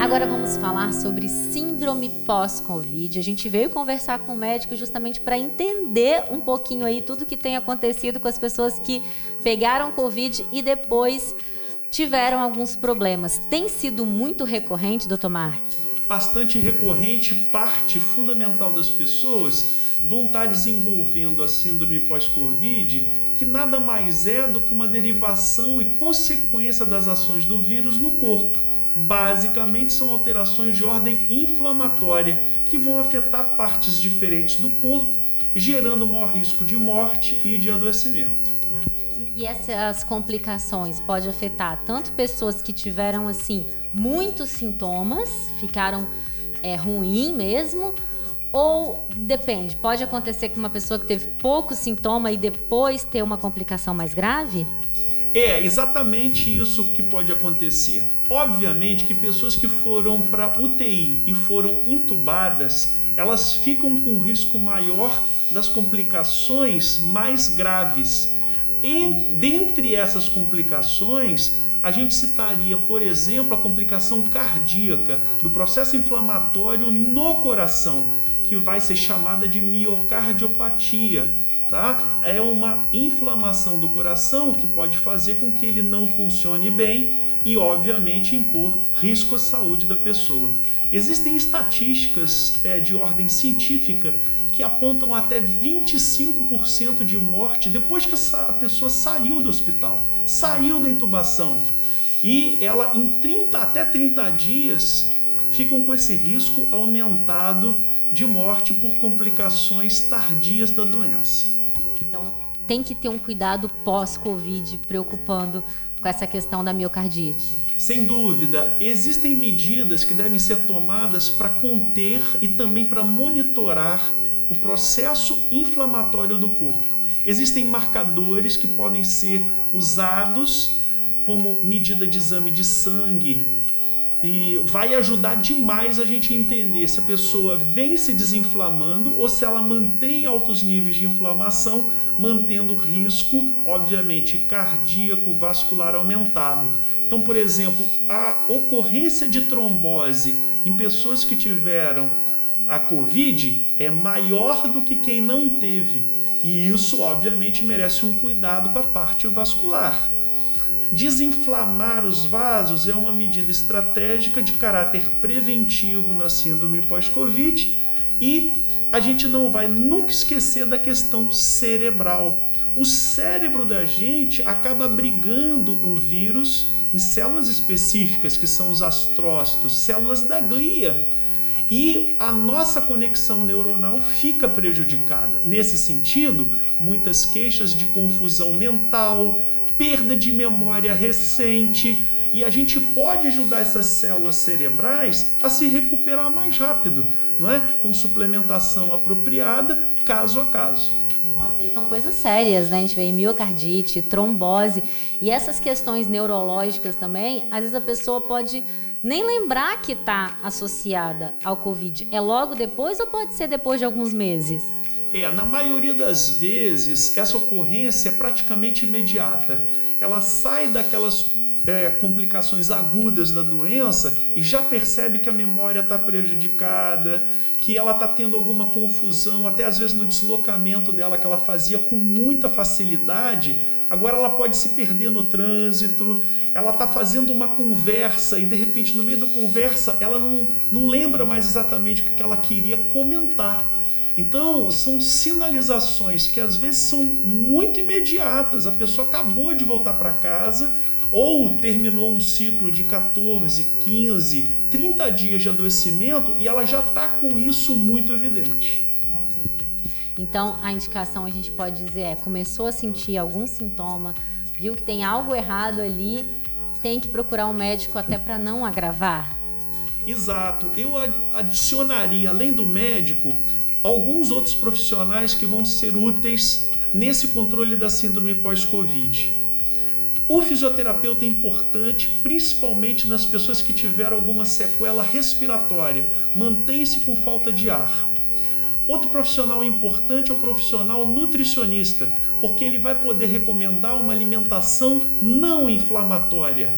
Agora vamos falar sobre síndrome pós-Covid. A gente veio conversar com o médico justamente para entender um pouquinho aí tudo que tem acontecido com as pessoas que pegaram Covid e depois tiveram alguns problemas. Tem sido muito recorrente, doutor Mark? Bastante recorrente. Parte fundamental das pessoas vão estar desenvolvendo a síndrome pós-Covid, que nada mais é do que uma derivação e consequência das ações do vírus no corpo. Basicamente são alterações de ordem inflamatória que vão afetar partes diferentes do corpo, gerando maior risco de morte e de adoecimento. E essas complicações podem afetar tanto pessoas que tiveram assim muitos sintomas, ficaram ruim mesmo, ou depende, pode acontecer com uma pessoa que teve pouco sintoma e depois ter uma complicação mais grave? É exatamente isso que pode acontecer. Obviamente que pessoas que foram para UTI e foram intubadas, elas ficam com um risco maior das complicações mais graves. E dentre essas complicações, a gente citaria, por exemplo, a complicação cardíaca do processo inflamatório no coração, que vai ser chamada de miocardiopatia. Tá? É uma inflamação do coração que pode fazer com que ele não funcione bem e, obviamente, impor risco à saúde da pessoa. Existem estatísticas de ordem científica que apontam até 25% de morte depois que a pessoa saiu do hospital, saiu da intubação. E ela, em até 30 dias, ficam com esse risco aumentado de morte por complicações tardias da doença. Então, tem que ter um cuidado pós-Covid, preocupando com essa questão da miocardite. Sem dúvida, existem medidas que devem ser tomadas para conter e também para monitorar o processo inflamatório do corpo. Existem marcadores que podem ser usados como medida de exame de sangue, e vai ajudar demais a gente entender se a pessoa vem se desinflamando ou se ela mantém altos níveis de inflamação, mantendo risco, obviamente, cardíaco, vascular aumentado. Então, por exemplo, a ocorrência de trombose em pessoas que tiveram a Covid é maior do que quem não teve. E isso, obviamente, merece um cuidado com a parte vascular. Desinflamar os vasos é uma medida estratégica de caráter preventivo na síndrome pós-Covid e a gente não vai nunca esquecer da questão cerebral. O cérebro da gente acaba abrigando o vírus em células específicas, que são os astrócitos, células da glia. E a nossa conexão neuronal fica prejudicada. Nesse sentido, muitas queixas de confusão mental, perda de memória recente, e a gente pode ajudar essas células cerebrais a se recuperar mais rápido, não é? Com suplementação apropriada, caso a caso. Nossa, e são coisas sérias, né? A gente vê miocardite, trombose e essas questões neurológicas também, às vezes a pessoa pode nem lembrar que está associada ao Covid. É logo depois ou pode ser depois de alguns meses? Na maioria das vezes, essa ocorrência é praticamente imediata. Ela sai daquelas complicações agudas da doença e já percebe que a memória está prejudicada, que ela está tendo alguma confusão, até às vezes no deslocamento dela que ela fazia com muita facilidade, agora ela pode se perder no trânsito, ela está fazendo uma conversa e de repente no meio da conversa ela não lembra mais exatamente o que ela queria comentar. Então, são sinalizações que às vezes são muito imediatas. A pessoa acabou de voltar para casa ou terminou um ciclo de 14, 15, 30 dias de adoecimento e ela já está com isso muito evidente. Então, a indicação a gente pode dizer começou a sentir algum sintoma, viu que tem algo errado ali, tem que procurar um médico até para não agravar? Exato. Eu adicionaria, além do médico, alguns outros profissionais que vão ser úteis nesse controle da síndrome pós-Covid. O fisioterapeuta é importante, principalmente nas pessoas que tiveram alguma sequela respiratória. Mantém-se com falta de ar. Outro profissional importante é o profissional nutricionista, porque ele vai poder recomendar uma alimentação não inflamatória.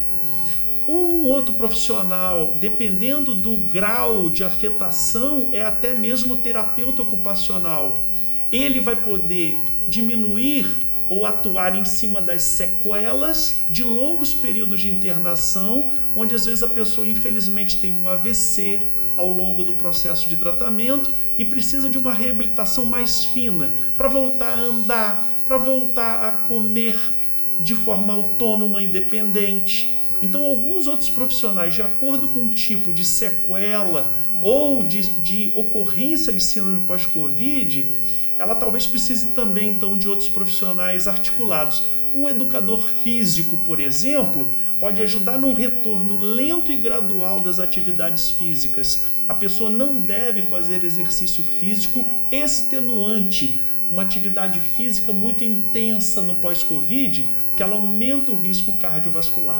Um outro profissional, dependendo do grau de afetação, é até mesmo terapeuta ocupacional. Ele vai poder diminuir ou atuar em cima das sequelas de longos períodos de internação, onde às vezes a pessoa infelizmente tem um AVC ao longo do processo de tratamento e precisa de uma reabilitação mais fina para voltar a andar, para voltar a comer de forma autônoma, independente. Então, alguns outros profissionais, de acordo com o tipo de sequela ou de ocorrência de síndrome pós-Covid, ela talvez precise também, então, de outros profissionais articulados. Um educador físico, por exemplo, pode ajudar no retorno lento e gradual das atividades físicas. A pessoa não deve fazer exercício físico extenuante, uma atividade física muito intensa no pós-Covid, porque ela aumenta o risco cardiovascular.